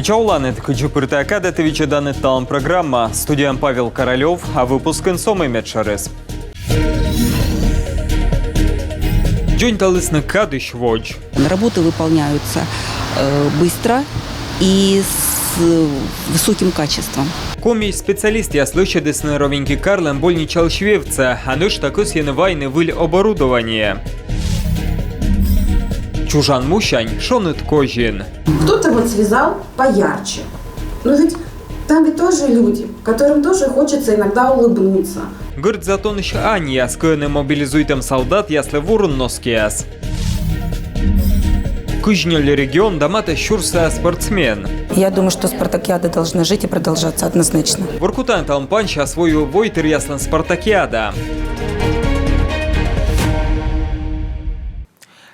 Кычауланет кычупыртака датывича данный талон программа. Студиям Павел Королев, а выпуск инсомы Медшарес. Джонь талысны кадыш вож. Работы выполняются быстро и с высоким качеством. Комий специалист я слышу десны ровеньки Карлем больничал швевца, а нож такой сьены войны выль оборудование. Чужан мущань шонет кожин. Кто-то вот связал поярче. Но ведь там ведь тоже люди, которым тоже хочется иногда улыбнуться. Говорит, зато еще Аня, с кое мобилизуйтем солдат, если ворон носкиас. Кыжнёли регион дамата щурса спортсмен. Я думаю, что спартакиады должны жить и продолжаться однозначно. Воркутан талмпанча свою войтер ясно спартакиада.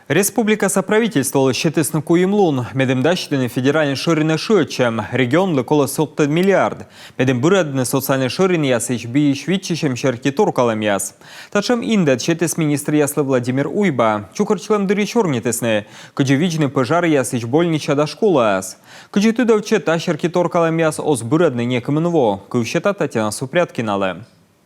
Республика соправительствовала щетысну куемлун. Медем дащитыны федеральный шорины шуечем. Регион лекола 100 миллиард. Медем бюредны социальный шорин ясыч бий швидчищем щерки торкалам яс. Тачем индет щетыс министр яслы Владимир Уйба. Чукарчлем дыри чорнитысны. Кыджевичный пожар ясыч больнича до школы яс. Кыджету давчета щерки торкалам яс ос бюредны некомынво. Кывщета Татьяна Супряткинале.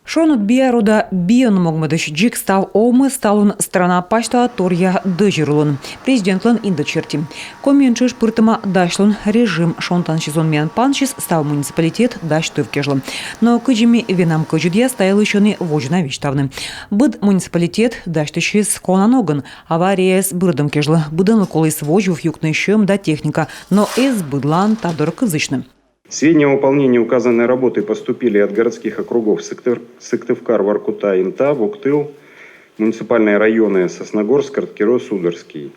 Шонут биаруда бион могмадыш джик став омы сталун страна пачта торья дыжирлун. Президентлан индочерти. Комьюнчиш пыртыма дашлун режим шонтан сезон мен панчис став муниципалитет даш тывкежлы. Но кыджими винам кыджудья стоял еще не вожна виштавны. Быд муниципалитет даш тыщис конаноган. Авария с бырдом кежлы. Быдан колыс вожув юкны щем да техника. Но из быдлан тадор кызычным. Сведения о выполнении указанной работы поступили от городских округов Сыктывкар, Воркута, Инта, Буктыл, муниципальные районы Сосногорск, Карткиро, Сударский.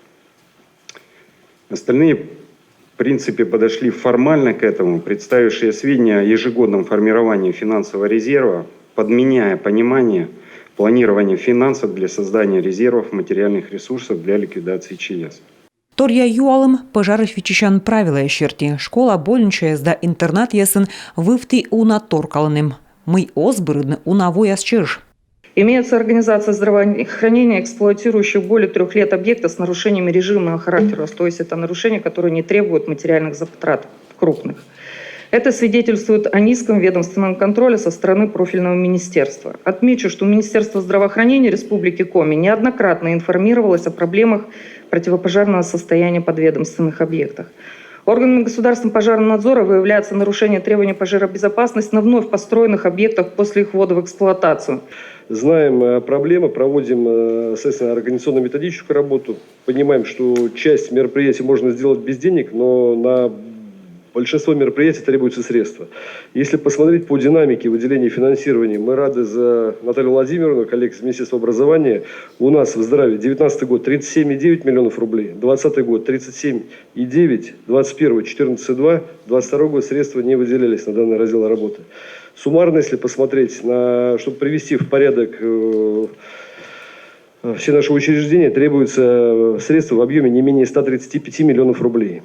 Остальные, в принципе, подошли формально к этому, представившие сведения о ежегодном формировании финансового резерва, подменяя понимание планирования финансов для создания резервов материальных ресурсов для ликвидации ЧС. Торья юалым пожаров вичищан правила щерти. Школа больничая сда интернат ясын вывты уна торкалным. Мы озбырдны уна вояс чирш. Имеется организация здравоохранения, эксплуатирующая более 3 лет объекта с нарушениями режимного характера. То есть это нарушения, которые не требуют материальных затрат крупных. Это свидетельствует о низком ведомственном контроле со стороны профильного министерства. Отмечу, что Министерство здравоохранения Республики Коми неоднократно информировалось о проблемах противопожарного состояния подведомственных объектах. Органами государственного пожарного надзора выявляется нарушение требований пожаробезопасности на вновь построенных объектах после их ввода в эксплуатацию. Знаем проблемы, проводим, соответственно, организационно-методическую работу. Понимаем, что часть мероприятий можно сделать без денег, но на большинство мероприятий требуются средства. Если посмотреть по динамике выделения финансирования, мы рады за Наталью Владимировну, коллег из Министерства образования. У нас в здравии 2019 год 37,9 миллионов рублей, 2020 год 37,9, 2021 14,2, 2022 год средства не выделялись на данный раздел работы. Суммарно, если посмотреть, чтобы привести в порядок все наши учреждения, требуются средства в объеме не менее 135 миллионов рублей.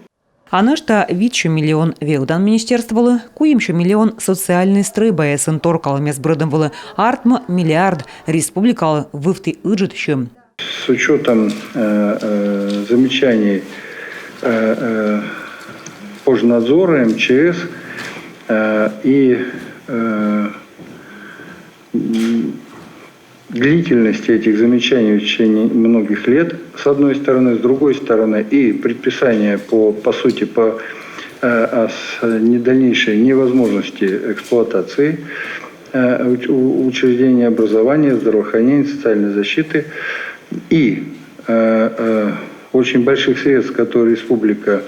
А наш-то витчу миллион веудан министерствовало, куимчу миллион социальный стрыбая сын торкалами с бродом было, артма миллиард республикал вывты ыджит щем. С учетом замечаний Пожнадзора, МЧС и длительности этих замечаний в течение многих лет, с одной стороны, с другой стороны, и предписание по сути, по дальнейшей невозможности эксплуатации учреждений образования, здравоохранения, социальной защиты и очень больших средств, которые республика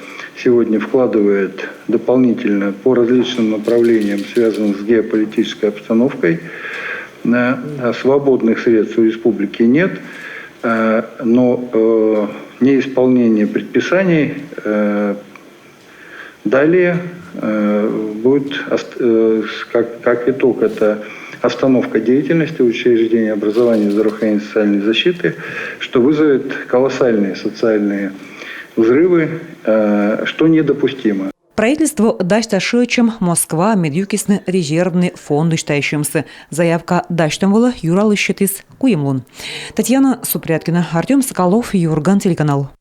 сегодня вкладывает дополнительно по различным направлениям, связанным с геополитической обстановкой. Свободных средств у республики нет, но неисполнение предписаний далее будет, как итог, это остановка деятельности учреждений образования, здравоохранения и социальной защиты, что вызовет колоссальные социальные взрывы, что недопустимо. Правительство дашта шечем Москва медюкисны резервный фонд считающимся. Заявка даштамвала Юрал Щетис Куемлун. Татьяна Супряткина, Артем Соколов, Юрган, телеканал.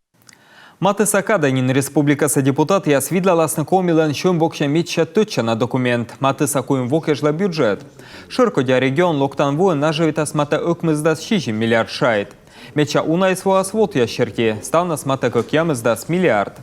Мати Сакаданін республікасы депутат я свідлаласны комилан шөм бокша метча төтча на документ. Маты Сакуем вокежла бюджет. Шыркодя регион локтан воен наживитас мата өкмыздас 6 миллиард шайт. Метча унай своа свод ящерки ставнас мата көкямыздас миллиард.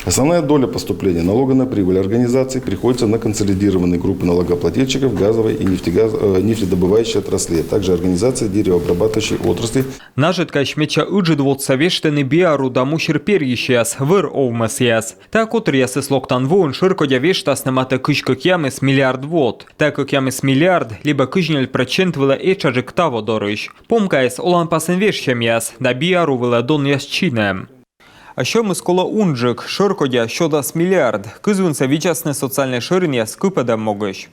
Основная доля поступления налога на прибыль организаций приходится на консолидированные группы налогоплательщиков газовой и нефтедобывающей отрасли, а также организации деревообрабатывающей отрасли. Нажитка шмеча уджидвот совештены биару даму ширперьещиас выр овмасиас. Так отрясыс локтан воун ширкодя вештас намата кыш көкямыс миллиард вод. Так көкямыс миллиард, либо кыжнель процент вила эчажик таво дорыш. Помкаес олан пасен вешчемяс, да биару вила дон ясчинем. А що ми скола унджик, ширкодя, що дасть мільярд? Кизвунся відчасне соціальне ширення скупеда могиш.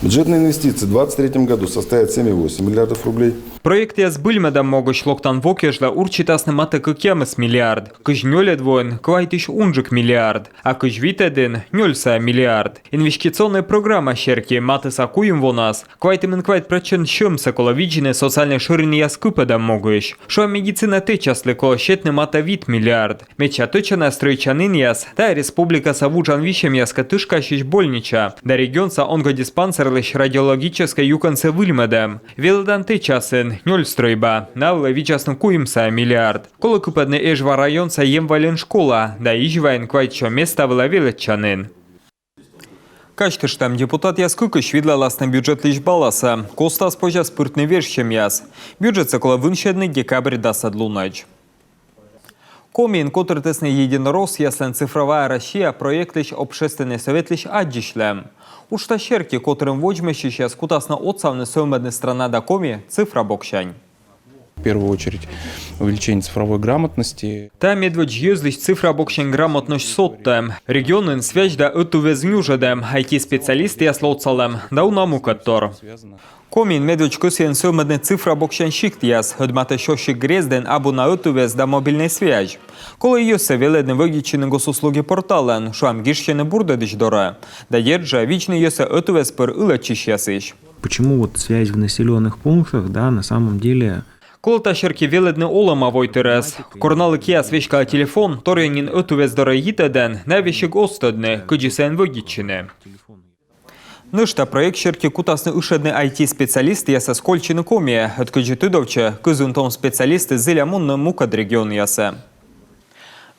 Бюджетные инвестиции в 2023 году составят 7,8 миллиардов рублей. Проект я збильмедам могиш локтан вокежла урчитасне мати кикемес мільярд. Киж ньоле двоен, квайтиш унджик мільярд. А киж вітедин, ньольса мільярд. Інвестиційна програма щерки мати сакуєм вонас. Квайтимен квайт причин щомся коло віджіне соціальне ширення скупедам могиш. Що медицина течасли коло щетне мата від мільярд. Меча точана стройчанин яс, та республіка савуджан віщем яска тишка щось больнича. Да регіонса онгодиспансер лиш радиологической юканце вильмедем. Велданти часен, ноль стройба, навле відчасно куємся мільярд. Коло купедне ежва районца єм вален школа, да іжвайн квайтчо места вла величанин. Качтыш там депутат яскыкыш видлаласны бюджет лиш баласа. Коста спожа спиртный вершем яс. Бюджет закола выншедный декабрь дасад лунач. Комин, который тесный единорос, яслен цифровая Россия, проект лишь общественный совет лишь аддишлем. Уж та щерки, которым вожмещи сейчас кутасно отцавны сөмедны страна да коми, цифра бокшань. В первую очередь увеличение цифровой грамотности. Та медведь езлищ цифра бокшень грамотность соттем. Регионын связь да эту везмюжедем, IT-специалисты яслоцалем, да унаму каттор. Комин медведь көсен сөмедны цифра бокшень шикт яс, hödmate шошик грезден абу на эту вез да мобильный связь. Коли йосе веледне вигічені госуслуги портален, шуам гішчене бурдедич доре, да єрджа вічне йосе эту вез пер илечиш ясиш. Почему вот связь в населенных пунктах, да, на самом деле... Коли та щерки веледне олама войтерес, корнали кія свечка телефон, торянін эту вез доре їтеден, навіщик остедне, киджісен вигічене. Ништа проект щерки кутасны ушедны IT-специалисты яса скольчины комия, откыджи тыдовче, кызунтом специалисты зелямунны мукад регион ясе.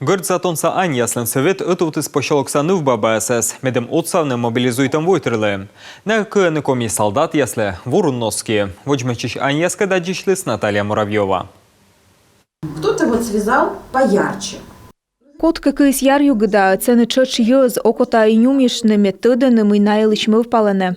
Гырдзатонса ань яслен совет этутыс пошалоксаны в ББСС, медем отсавны мобилизуйтам войтерлы. На кыны коми солдат ясле, ворун носки. Вочмачиш ань яска даджишлыс Наталья Муравьева. Кто-то вот связал поярче. Кот какийсь яр югда, це не чеч йоз, окота і нюмішне методеними найличми впалене.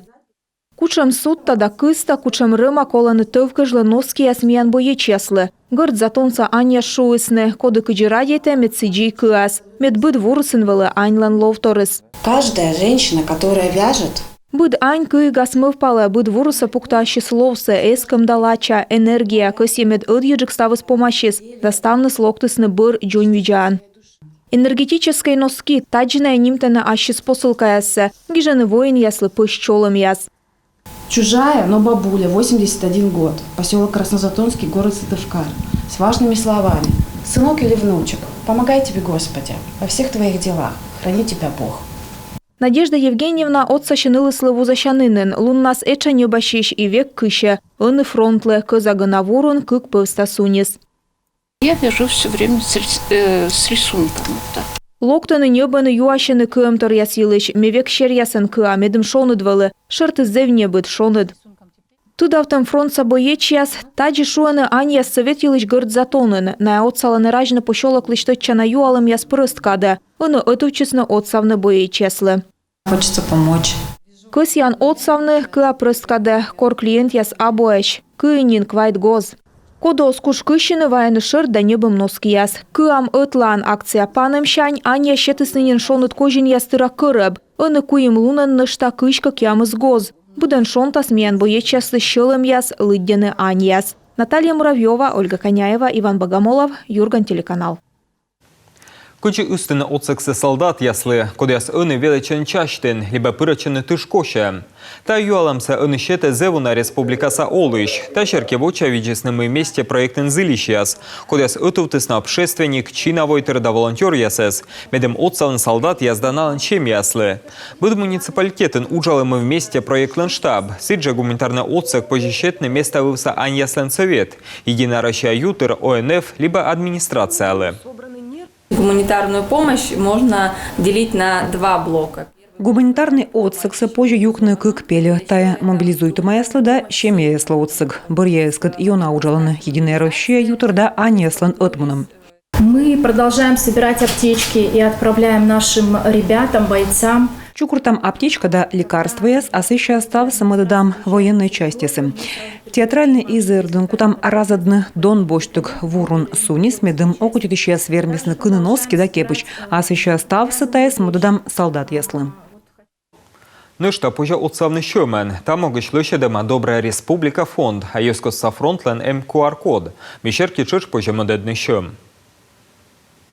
Кучем сутта да киста, кучем рима кола не товки жленоски ясміян боєчесле. Гырд затонца Аня шуисне, коды кыджирадите медсиджи кыас, медбыд вурусен веле аньлан ловторис. Каждая женщина, которая вяжет, Быд ань кый гасмы впале, быд вуруса пуктащи словсе, эском далача, энергия, кысь емед ыдьеджик ставыс помощис, доставныс локтысны быр джунь виджан. Энергетические носки, таджная нимтена ащис посылкаясы, гижаны воин яслы пыш чолом яс. Чужая, но бабуля, 81 год, поселок Краснозатонский, город Сыктывкар, с важными словами. Сынок или внучек, помогай тебе, Господи, во всех твоих делах, храни тебя Бог. Надежда Евгеньевна отца щенили сливу защанинин, луннас эча небащиш и век кыще, ыны фронтле, кызагы наворун, кык пывста сунис. Я вяжу все время с рисунком. Да. Локтаны небаны юашины кыымтыр ясилыш, мевек шер ясын кыа, медым шоныдвалы, шырты зевне быт шоныд. Тудавтам фронт собоеч яс, таджи шуаны ань яс совет елыш гырд затонын, на отсаланы ражны пошолок лишь тотчана юалым яс прысткады, ыны отучесны отсавны боеч яслы. хочется помочь. Кыс ян отсавны кыа прысткады, кор клиент яс абоэш, кыынин квайт гоз. Кодос куш кыщины вайны шыр да небым носки яс. Кыам ытлан акция паным шань, аня щетыснынен шоныт кожин ястыра кырыб. Ыны куим лунын нышта кышка кямыз гоз. Будан шонтас миян боеч яслы щылым яс, лыддены ань яс. Наталья Муравьева, Ольга Коняева, Иван Богомолов, Юрган, телеканал. Кучи üstüne отсексе солдат ясли, кодяс öne величен чаштен, либо пырачены тышкоше. Та юаламса öne щете зевуна республикаса Олыш, та шеркевоча виджеснымы месте проектен зылищас, кодяс ötuvтысна общественник, чина войтер да волонтер ясес, медем отсалын солдат язданалын чем яслы. Буд муниципалитетен ужалымы вместе проектен штаб, сиджа гуманитарный отсек пожищетны место вывса аньяслен совет, единораща ютер, ОНФ, либо администрациялы. Гуманитарную помощь можно делить на два блока. Гуманитарный отсек позже юкны кыкпели, тая мобилизует маяслы да щемеяслы отсек. Бурьяескат иона уджаланы единоращия ютер да аньяслен отмуном. Мы продолжаем собирать аптечки и отправляем нашим ребятам, бойцам. Чукуртам аптечка да лекарства яс, а сейчас став самодадам военной части. Театральный изерден, кутам разадны дон боштук вурун сунис, медым окутитища свермисны кыныноски да кепыч, а сейчас став сатая самодадам солдат яслы. Ну что, позже отцовный щемен. Там могыч лощадема Добрая Республика фонд, а ескос сафронтлен QR-код. Мещерки чеш позже модедный щем.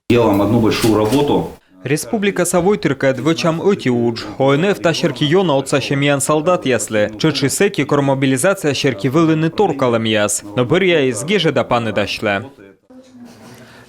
Делаем одну большую работу. Республика Савойтырка двечам öti уж. ОНФ та шерки йона отца щемиян солдат ясли. Чечи секи кор мобилизация шерки вылыны торкалам яс. Но бырья из геже да паны дашле.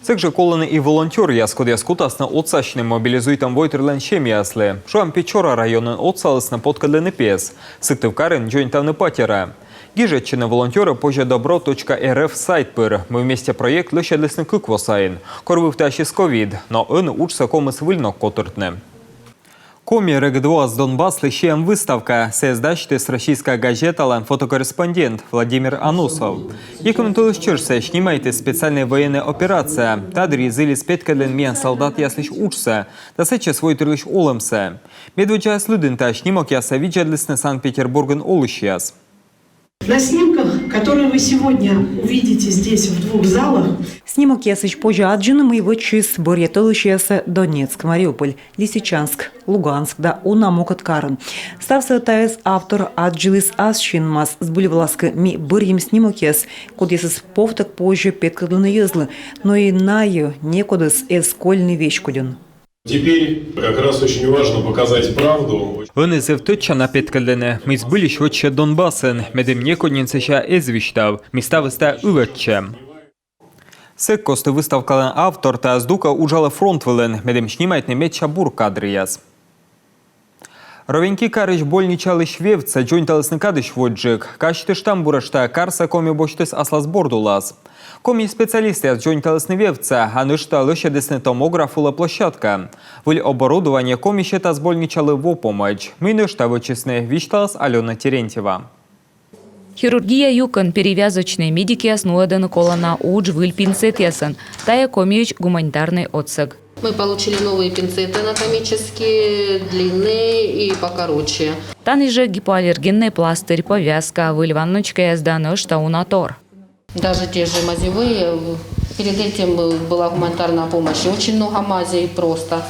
Цех же колоны и волонтер яс, код яскутасно отцащным мобилизуйтам войтерлен щем ясли. Шуам Печора районен отцалысна подкадлены пес. Сыктывкарен джойнтавны патера. Гижетчина волонтера позже добро.рф сайт пыр. Мы вместе проект лощадлесны кыквосайн. Корвы втащи с ковид, но он учится комыс выльнок котыртны. Коми регдуа с Донбасс лещем выставка. Создащитес российская газета фотокорреспондент Владимир Анусов. И комментуешь чурсе, снимайте специальная военная операция. Тадри зили спеткален миян солдат яслиш учся. Да сече свой трылыш олымсе. Медведжа слюдента снимок яса виджадлесны Санкт-Петербурген олыщяс. На снимках, которые вы сегодня увидите здесь, в двух залах, снимок ясыч позже аджиным и вычис борьетолыщяса Донецк, Мариуполь, Лисичанск, Луганск, да Унамокаткарен. Стався таес автор аджилис асшинмас с булевласка ми борьем снимок яс, код ясыс повтак позже петкадуны езлы, но и наю некодес эскольный вещкуден. Теперь как раз очень важно показать правду. Вони зевточа на петкальдене. Ми збили швидше Донбасен. Медем некоднінцеша езвіштав. Міста виста увечче. Сек кости виставкален автор та здука уджала фронтвелен. Медем шнімайт немеча бур кадрияс. Ровеньки карич больничали швевца, джойнталесны кадыш воджик. Качтыш там бурашта карса коми боштыс аслас бордулас. Коми специалисты от джойнталесны вевца, а нышта лощадесны томографула площадка. Выль оборудование коми щетас больничалы во помощь. Мы нышта вычесны вишталас Алена Терентьева. Хирургия юкан перевязочные медики основаны колона удж выль пинцет ясан. Тая комич гуманитарный отсек. Мы получили новые пинцеты анатомические, длинные и покороче. Тан же гипоаллергенный пластырь, повязка, выльванночка язда что унатор. Даже те же мазевые. Перед этим была гуманитарная помощь. Очень много мазей просто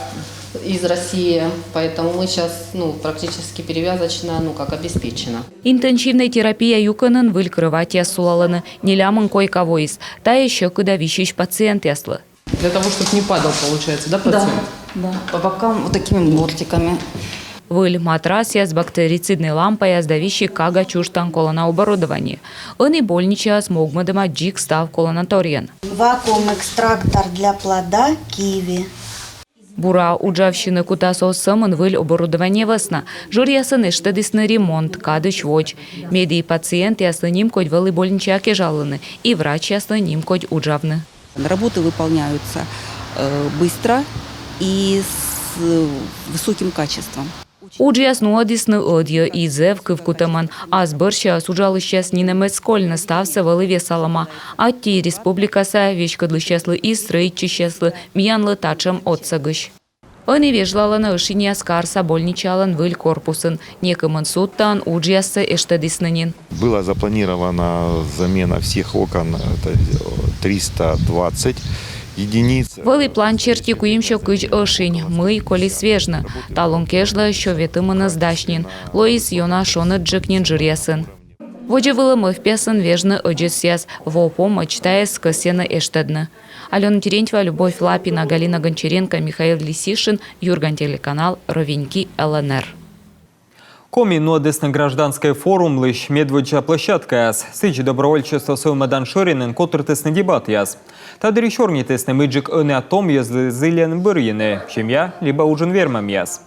из России. Поэтому мы сейчас практически перевязочно как обеспечено. Интенсивная терапия юканын выль кровати сулаланы. Нелямын койковоис. Та еще куда вещищ пациент яслы. Для того, чтобы не падал, получается, да, пациент? Да, по бокам вот такими бортиками. Выль матрас яс бактерицидной лампой яс давищий кага чуштан колона оборудование. Он и больничая смогмадема джик став колонаториен. Вакуум-экстрактор для плода киви. Бура уджавщины кутасо самын выль оборудование весна. Жур ясын эштедисны ремонт, кадыч воч. Медий пациент ясы ним коть вылы больничая кежалыны. И врач ясы ним коть уджавны. Работы выполняются быстро и с высоким качеством. Уджияс нуадисны одья и зевки в кутаман, а сборща сужалыщас нинемец скольно стався валиве салама, а ти республикаса вещкадлыщаслы и стройчищаслы мьянлы тачем отсагыш. Они вежлала на ушине аскарса больничалан выль корпусын, некоман суттан уджиясы эштадиснынин. Была запланирована замена всех окон, это 320 единиц. Вели план черти куимщо кыч ошинь, мы коли свежна. Талон кежла, що ветымына здашнин. Лоис йона шона джекнин жирясын. Воде выломых песан вежны одесьяс, во помощь таяс косена эштедны. Алена Терентьева, Любовь Лапина, Галина Гончаренко, Михаил Лисишин, Юрган, телеканал Ровеньки, ЛНР. Коми нодесный гражданский форум лишь медведча площадка яс. Сыч добровольчество Совмадан Шоринен котыртесный дебат яс. Тадри шорнитесный мыджик öne атом язлы зылен бырьены, семья либо ужин вермам яс.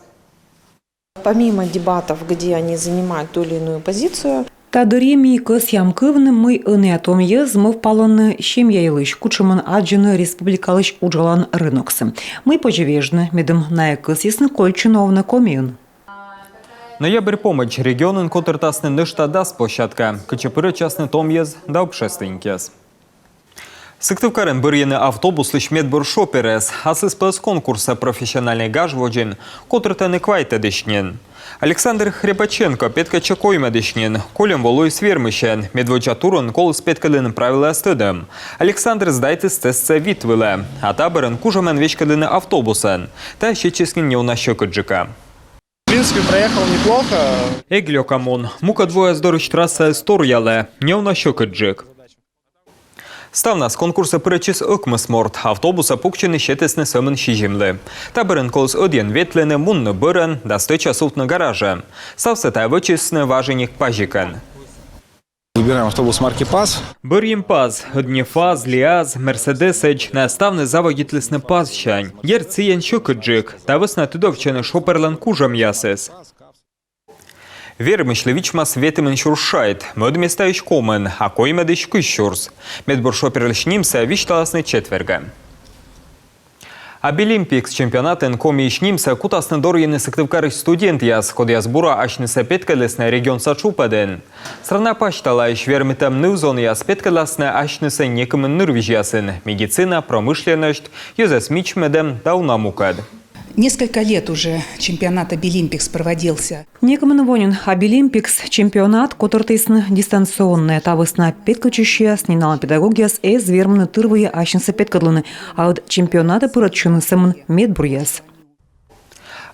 Помимо дебатов, где они занимают ту или иную позицию, Тадырі мейкіс ямкывны мы ыны атом езмыв палонны шемьяйлыш кучымын аджыны республикалыш уджалан рыноксы. Мы пожевежны медым наекыс ясны коль чиновны комин. Ноябрь помощь регионын котыртасны нышта дас площадка. Кычыпыры частны том ез да общественникес. Сыктывкарын бырьены автобус лишь медбур шоперес, а с конкурса профессиональный гажводжин, котыртаны квайта дышнен. Александр Хребаченко, Петка Чакойма дышнен, Колем Волой Свермыщен, медводжа турын кол с Петкалыны правила стыдым. Александр сдайте стесца витвылы, а таборын кужамен вечкалыны автобусен, та щеческин не унащекаджика. В принципе, проехал неплохо. Эглё камон, мука двое здорыч трасса сторяле, не унащекаджик. Ставна з конкурсу перечис ыкмысморт, автобуса пукчыны щетесны сымын шижимлы. Табырын колс один ветлены мунны бырын, да 100 часов на гараже. Ставсы та вычисны важеник пажикан. Выбираем автобус марки ПАЗ. Бырьем ПАЗ, Днефаз, Лиаз, Мерседесыч, наставны заводитлесны ПАЗ щань. Ерциен щукаджик, та высна тудовчыны шоперлан кужам ясес. Вермышлевичма светымен шуршайт, мөдместающ комен, а коймедыш кыщурс. Медбуршоперлыш нимса вишталасны четверга. Обилимпикс чемпионатын комиш нимса кутасны дорьены сыктывкарыш студент яс, код язбура ашныса петкалесны регион сачупаден. Страна паштала иш вермитам нывзон яс петкаласны ашныса некымын нырвиж ясын. Медицина, промышленность, юзес мичмедем даунамукад. Несколько лет уже чемпионат Обилимпикс проводился. Некомын вонин Обилимпикс чемпионат, котыртысын дистанционный, тавысна петкачущая, снинала педагогияс, вермны тырвые ащынсы петкадлыны, а от чемпионата пыротчыны сымын медбурьяс.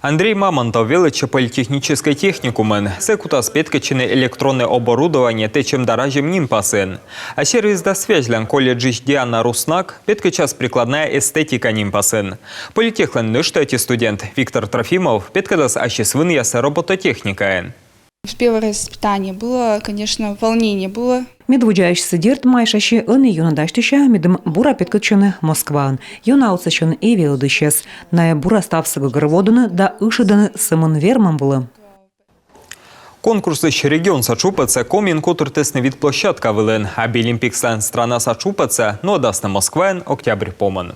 Андрей Мамонтов велича политехнической техникумен. Секутас петкачины электронное оборудование течем даражем нимпасен. А сервис да связлен колледжич Диана Руснак петкачас прикладная эстетика нимпасен. Политехлен ныштати студент Виктор Трофимов петкадас ащесвын яса робототехника. В первое испытание было, конечно, волнение было. Медвуджающийся дерт майшащи ыны юнадащища медым бура петкачыны Москван. Юнаутсачын и велодыщес. На бура ставсыгы горводыны да ышыдыны сымын вермам было. Конкурсы регион сачупаца комин котыртесный вид площадка вылен. Обилимпикслен страна сачупаца, но дасна Москван октябрь поман.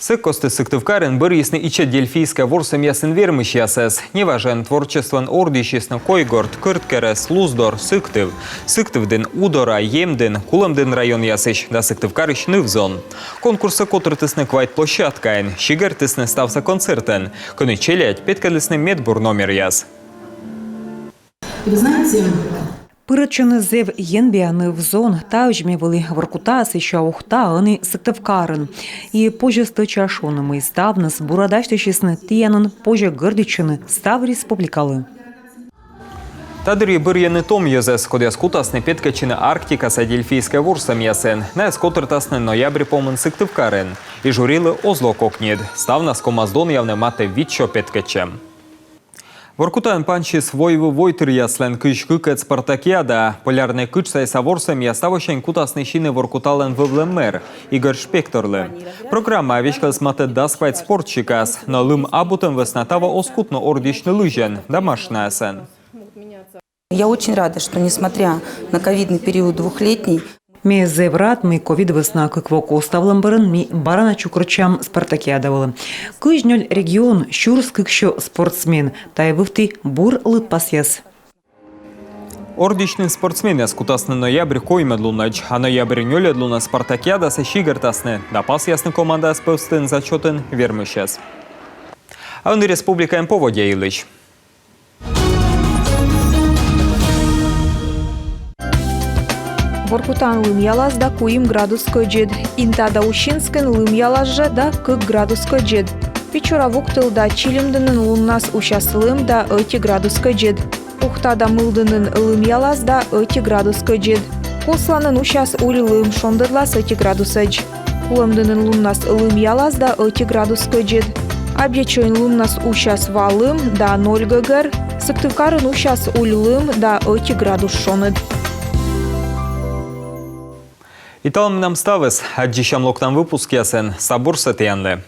Сыккосты сыктывкарен бырьесны ича дельфийская ворсам ясын вермыш ясес. Неважен творчествен ордищесны койгорд, кырткерес, луздор, сыктыв. Сыктывден удора, емден, кулымден район ясыш, да сыктывкарыш нывзон. Конкурсы котыртысны квайт площадкаен, щигертысны ставса концертен. Кыны челять петкалысны медбур номер яс. Вы знаете, Пырычыны зев енбияны в зон, таужме вылы воркутас еще ухта, аны сыктывкарын. И позже стычашоны мы ставныс, бурадаштащесны тиянын позже гордичыны став республикалы. Тадыри бырьены том езес, код яскутасны петкачыны Арктика са дельфийская ворсам ясен. На яскотыртасны ноябрь помын сыктывкарын. И журилы озло кокнед. Ставнас комаздон явны маты витчо петкачем. Воркутан панчи свойвы войтыр яслен кыш кыкет спартакиада. Полярный кыш сайса ворсам яставощен кутасны шины воркутален ВВМР Игорь Шпекторлы. Программа вещкалс маты дасквайт спортчикас, но лым абутым веснатава оскутно ордичный лыжен, домашная сен. Я очень рада, что несмотря на ковидный период двухлетний, Ме зеврат ми ковид весна кыквоку оставлым бырын ми барана чукрычам спартакиадавылы. Кыжнёль регион щурс кыкшо спортсмен, тайвыфты бур лыппас яс. Ордичный спортсмен яскутасны ноябрь коймедлунач, а ноябрь нёледлуна спартакиада са щигартасны. Дапас ясны команда спевстын зачётын вермыщас. А он республика им поводя илыч. Воркутан лым ялаз да куим градус көджед. Инта да ущинскин лым ялаз же да кык градус көджед. Пичура вуктыл да чилимдынын луннас учаслым да 2 градус көджед. Ухтада мылдынын ылым ялазда 2 градус көджет. Косланын учас улылым шондыдла 2 градус эдж. Улымдынын луннас ылым ялазда 2 градус көджет. Абьячойн луннас учас валым да 0 ггр. Сыктывкарын учас улылым да 2 градус шоныд. Италам нам ставес, аджишам локтан выпуск ясен, сабур сатыянлы.